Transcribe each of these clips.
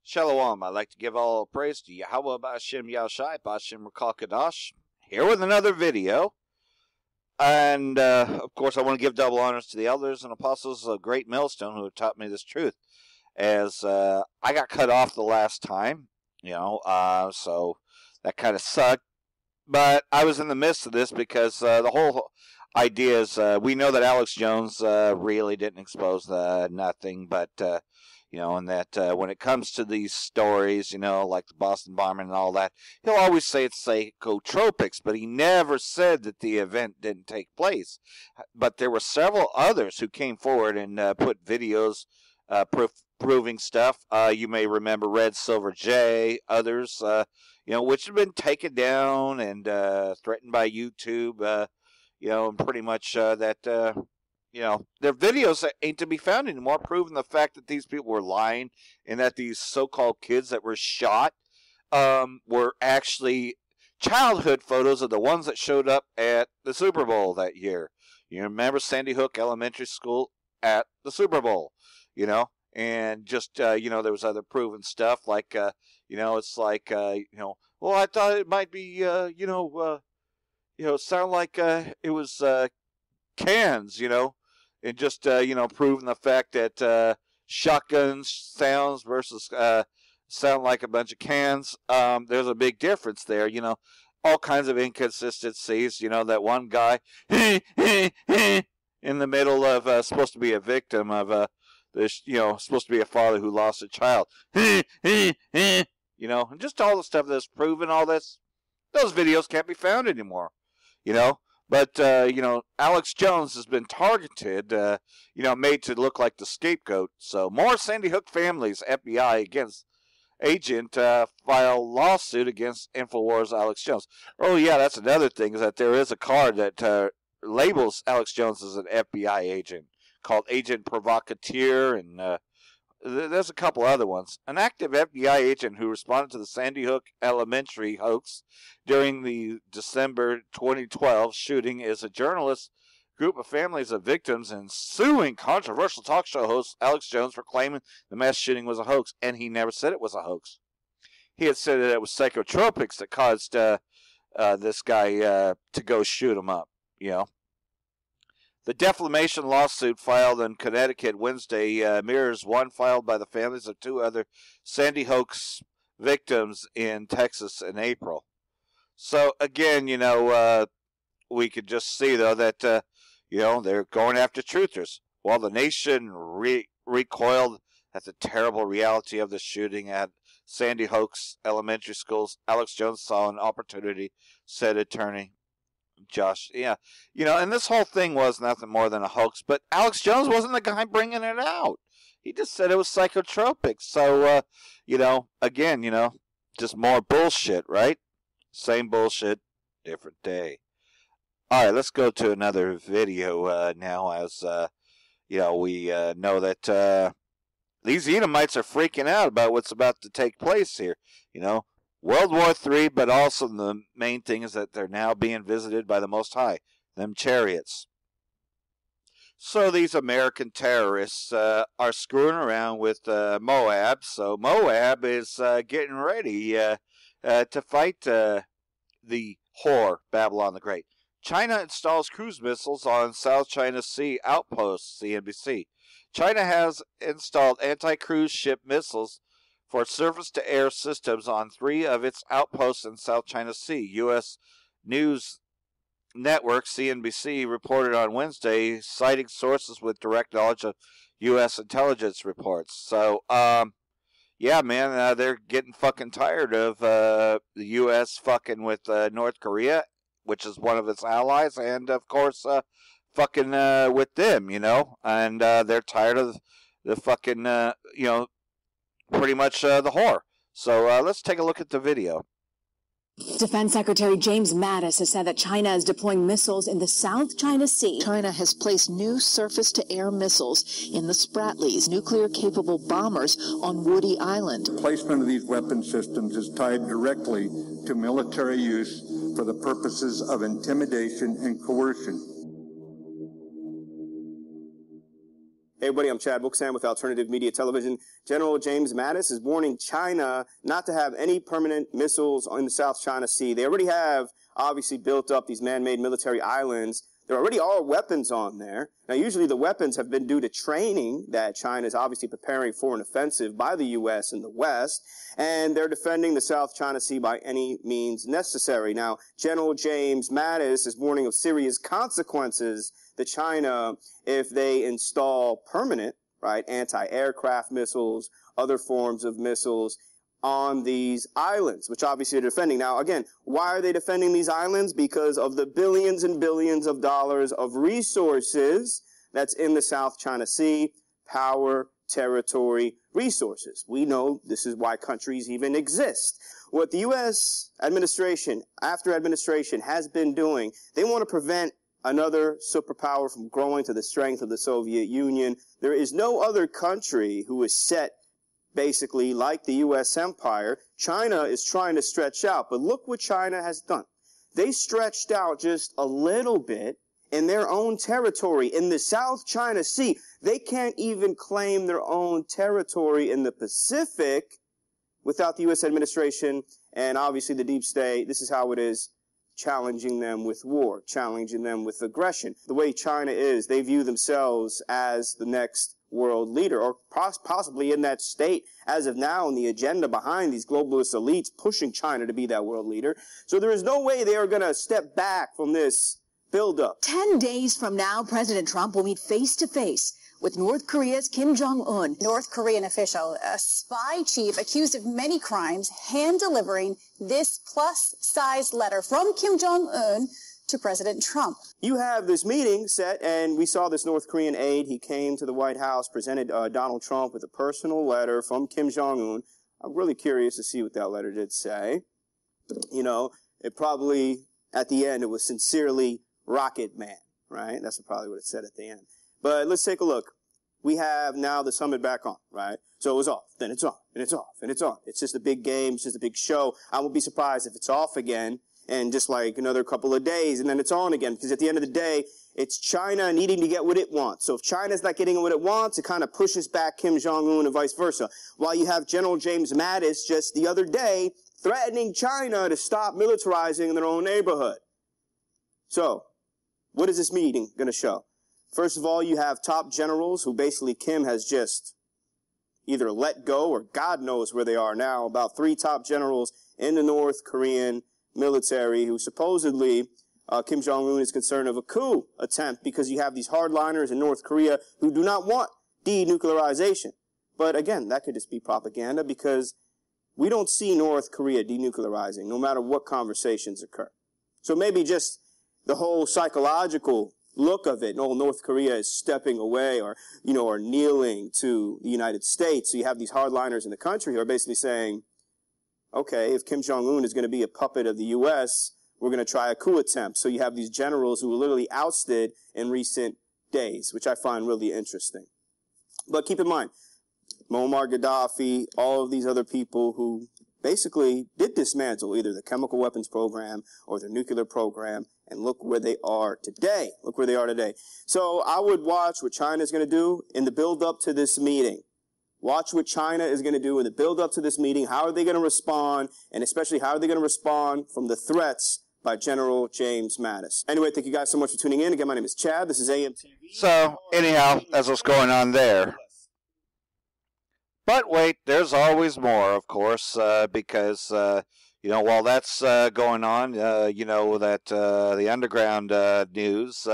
Shalom. I'd like to give all praise to Yahweh Ba'ashem Yahushai, Ba'ashem Rakal Kadash, here with another video. And, of course, I want to give double honors to the elders and apostles of Great Millstone who have taught me this truth. As I got cut off the last time, so that kind of sucked. But I was in the midst of this because the whole idea is we know that Alex Jones really didn't expose nothing, but... and that when it comes to these stories, like the Boston bombing and all that, he'll always say it's psychotropics, but he never said that the event didn't take place. But there were several others who came forward and put videos proving stuff. You may remember Red Silver J, others, which have been taken down and threatened by YouTube, and pretty much that... their videos ain't to be found anymore, proving the fact that these people were lying and that these so-called kids that were shot were actually childhood photos of the ones that showed up at the Super Bowl that year. You remember Sandy Hook Elementary School at the Super Bowl, and just, there was other proven stuff like, it's like, well, I thought it might be, sound like it was cans, and just, proving the fact that shotguns sounds versus sound like a bunch of cans, there's a big difference there, all kinds of inconsistencies, that one guy in the middle of supposed to be a victim of this, supposed to be a father who lost a child, and just all the stuff that's proven all this, those videos can't be found anymore, But, Alex Jones has been targeted, made to look like the scapegoat. So, more Sandy Hook families, FBI against agent, file lawsuit against InfoWars Alex Jones. Oh, yeah, that's another thing, is that there is a card that labels Alex Jones as an FBI agent, called Agent Provocateur, and there's a couple other ones. An active FBI agent who responded to the Sandy Hook Elementary hoax during the December 2012 shooting is a journalist group of families of victims and suing controversial talk show host Alex Jones for claiming the mass shooting was a hoax, and he never said it was a hoax. He had said that it was psychotropics that caused this guy to go shoot him up, The defamation lawsuit filed in Connecticut Wednesday mirrors one filed by the families of two other Sandy Hook's victims in Texas in April. So, again, we could just see, though, that, they're going after truthers. While the nation recoiled at the terrible reality of the shooting at Sandy Hook's elementary schools, Alex Jones saw an opportunity, said attorney Josh, and this whole thing was nothing more than a hoax, but Alex Jones wasn't the guy bringing it out. He just said it was psychotropic. So, again, just more bullshit, right? Same bullshit, different day. All right, let's go to another video now as, we know that these Edomites are freaking out about what's about to take place here, World War III, but also the main thing is that they're now being visited by the Most High, them chariots. So these American terrorists are screwing around with Moab. So Moab is getting ready to fight the whore, Babylon the Great. China installs cruise missiles on South China Sea outposts, CNBC. China has installed anti-cruise ship missiles for surface-to-air systems on 3 of its outposts in South China Sea. U.S. News Network, CNBC, reported on Wednesday, citing sources with direct knowledge of U.S. intelligence reports. So, yeah, man, they're getting fucking tired of the U.S. fucking with North Korea, which is one of its allies, and, of course, fucking with them, and they're tired of the fucking, pretty much the whore. So let's take a look at the video. Defense Secretary James Mattis has said that China is deploying missiles in the South China Sea. China has placed new surface-to-air missiles in the Spratlys, nuclear-capable bombers on Woody Island. The placement of these weapon systems is tied directly to military use for the purposes of intimidation and coercion. Hey, everybody, I'm Chad Booksan with Alternative Media Television. General James Mattis is warning China not to have any permanent missiles in the South China Sea. They already have, obviously, built up these man-made military islands. There already are weapons on there. Now, usually the weapons have been due to training that China is obviously preparing for an offensive by the U.S. in the West, and they're defending the South China Sea by any means necessary. Now, General James Mattis is warning of serious consequences to China if they install permanent, right, anti-aircraft missiles, other forms of missiles on these islands, which obviously they're defending. Now, again, why are they defending these islands? Because of the billions and billions of dollars of resources that's in the South China Sea, power, territory, resources. We know this is why countries even exist. What the U.S. administration, after administration, has been doing, they want to prevent another superpower from growing to the strength of the Soviet Union. There is no other country who is set basically like the U.S. empire. China is trying to stretch out, but look what China has done. They stretched out just a little bit in their own territory in the South China Sea. They can't even claim their own territory in the Pacific without the U.S. administration and obviously the deep state. This is how it is, challenging them with war, challenging them with aggression. The way China is, they view themselves as the next world leader, or possibly in that state as of now, in the agenda behind these globalist elites pushing China to be that world leader. So there is no way they are going to step back from this buildup. 10 days from now, President Trump will meet face-to-face with North Korea's Kim Jong-un. North Korean official, a spy chief accused of many crimes, hand-delivering this plus-sized letter from Kim Jong-un to President Trump. You have this meeting set, and we saw this North Korean aide. He came to the White House, presented Donald Trump with a personal letter from Kim Jong-un. I'm really curious to see what that letter did say. You know, it probably, at the end, it was sincerely Rocket Man, right? That's probably what it said at the end. But let's take a look. We have now the summit back on, right? So it was off, then it's on, and it's off, and it's on. It's just a big game. It's just a big show. I won't be surprised if it's off again in just like another couple of days, and then it's on again. Because at the end of the day, it's China needing to get what it wants. So if China's not getting what it wants, it kind of pushes back Kim Jong-un and vice versa. While you have General James Mattis just the other day threatening China to stop militarizing in their own neighborhood. So what is this meeting going to show? First of all, you have top generals who basically Kim has just either let go or God knows where they are now. About 3 top generals in the North Korean military who supposedly Kim Jong-un is concerned of a coup attempt because you have these hardliners in North Korea who do not want denuclearization. But again, that could just be propaganda because we don't see North Korea denuclearizing no matter what conversations occur. So maybe just the whole psychological look of it, no, North Korea is stepping away or, you know, or kneeling to the United States. So you have these hardliners in the country who are basically saying, okay, if Kim Jong-un is going to be a puppet of the U.S., we're going to try a coup attempt. So you have these generals who were literally ousted in recent days, which I find really interesting. But keep in mind, Muammar Gaddafi, all of these other people who basically did dismantle either the chemical weapons program or their nuclear program, and look where they are today. Look where they are today. So I would watch what China is going to do in the build-up to this meeting. Watch what China is going to do in the build-up to this meeting. How are they going to respond? And especially, how are they going to respond from the threats by General James Mattis? Anyway, thank you guys so much for tuning in. Again, my name is Chad. This is AMTV. So, anyhow, that's what's going on there. But wait, there's always more, of course, because, you know, while that's going on, you know, that the underground news,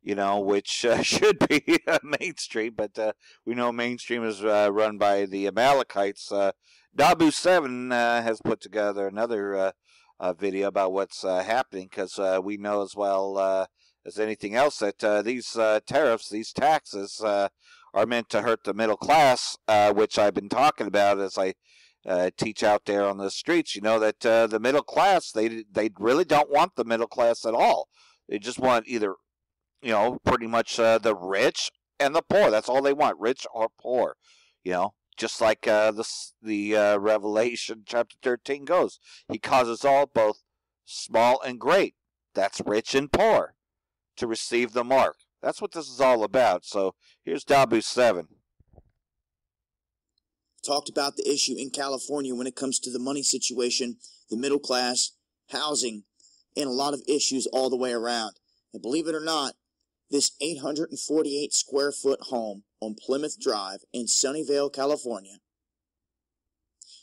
you know, which should be mainstream, but we know mainstream is run by the Amalekites. Dabu 7 has put together another video about what's happening, because we know as well as anything else that these tariffs, these taxes, are meant to hurt the middle class, which I've been talking about as I teach out there on the streets. You know that the middle class, they really don't want the middle class at all. They just want either, you know, pretty much the rich and the poor. That's all they want, rich or poor. You know, just like the Revelation chapter 13 goes. He causes all, both small and great, that's rich and poor, to receive the mark. That's what this is all about. So here's Dabu 7. Talked about the issue in California when it comes to the money situation, the middle class, housing, and a lot of issues all the way around. And believe it or not, this 848 square foot home on Plymouth Drive in Sunnyvale, California,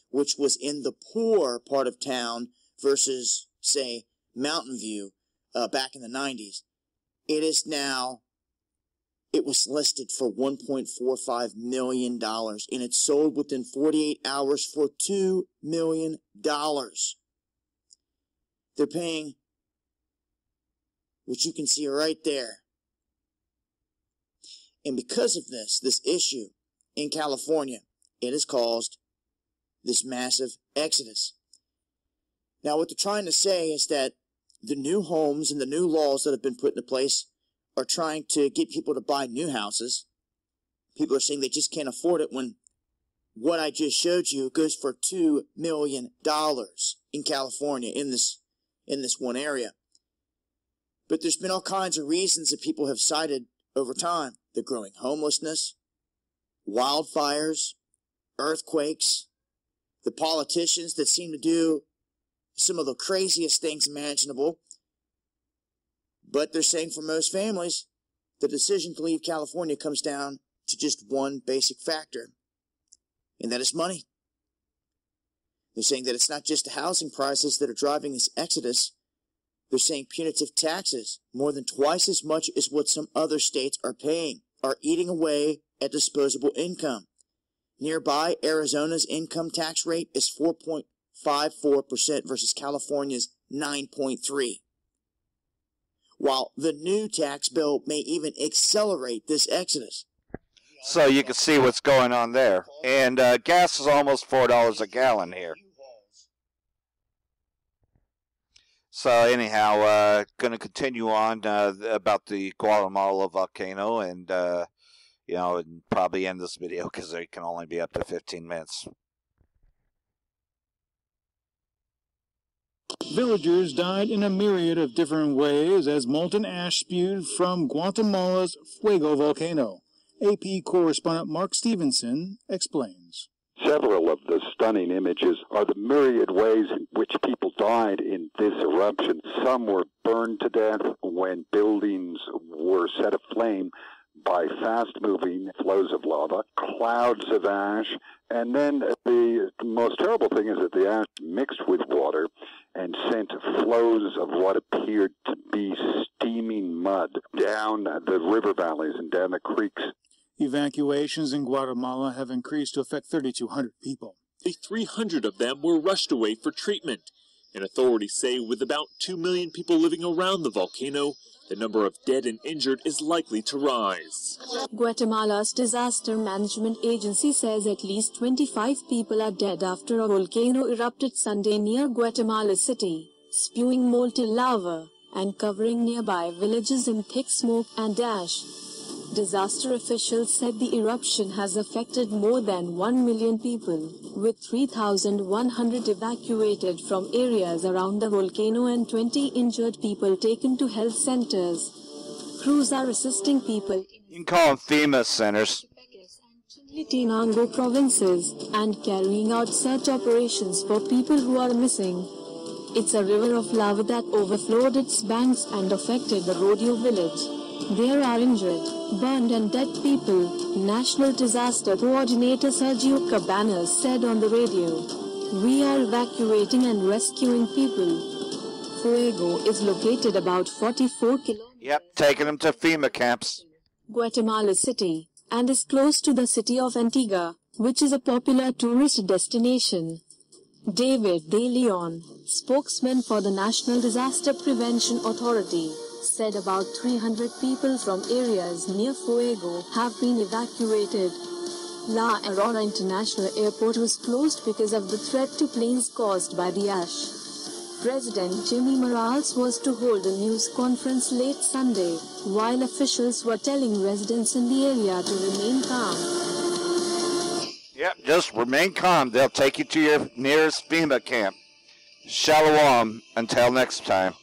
which was in the poor part of town versus, say, Mountain View back in the 90s, it was listed for $1.45 million, and it sold within 48 hours for $2 million. They're paying, which you can see right there. And because of this issue in California, it has caused this massive exodus. Now, what they're trying to say is that the new homes and the new laws that have been put into place are trying to get people to buy new houses. People are saying they just can't afford it when what I just showed you goes for $2 million in California in this one area. But there's been all kinds of reasons that people have cited over time. The growing homelessness, wildfires, earthquakes, the politicians that seem to do some of the craziest things imaginable. But they're saying for most families, the decision to leave California comes down to just one basic factor, and that is money. They're saying that it's not just the housing prices that are driving this exodus. They're saying punitive taxes, more than twice as much as what some other states are paying, are eating away at disposable income. Nearby, Arizona's income tax rate is 4.54% versus California's 9.3%. While the new tax bill may even accelerate this exodus. So you can see what's going on there. And gas is almost $4 a gallon here. So anyhow, going to continue on about the Guatemala volcano, and and probably end this video because it can only be up to 15 minutes. Villagers died in a myriad of different ways as molten ash spewed from Guatemala's Fuego volcano. AP correspondent Mark Stevenson explains. Several of the stunning images are the myriad ways in which people died in this eruption. Some were burned to death when buildings were set aflame by fast-moving flows of lava, clouds of ash, and then the most terrible thing is that the ash mixed with water and sent flows of what appeared to be steaming mud down the river valleys and down the creeks. Evacuations in Guatemala have increased to affect 3,200 people. 300 of them were rushed away for treatment, and authorities say with about 2 million people living around the volcano, the number of dead and injured is likely to rise. Guatemala's disaster management agency says at least 25 people are dead after a volcano erupted Sunday near Guatemala City, spewing molten lava and covering nearby villages in thick smoke and ash. Disaster officials said the eruption has affected more than 1 million people, with 3,100 evacuated from areas around the volcano and 20 injured people taken to health centers. Crews are assisting people You can call them FEMA centers. Tenango provinces and carrying out search operations for people who are missing. It's a river of lava that overflowed its banks and affected the Rodeo village. There are injured, burned and dead people, National Disaster Coordinator Sergio Cabanas said on the radio. We are evacuating and rescuing people. Fuego is located about 44 kilometers. Yep, taking them to FEMA camps. Guatemala City, and is close to the city of Antigua, which is a popular tourist destination. David De Leon, spokesman for the National Disaster Prevention Authority, said about 300 people from areas near Fuego have been evacuated. La Aurora International Airport was closed because of the threat to planes caused by the ash. President Jimmy Morales was to hold a news conference late Sunday, while officials were telling residents in the area to remain calm. Yep, just remain calm. They'll take you to your nearest FEMA camp. Shalom until next time.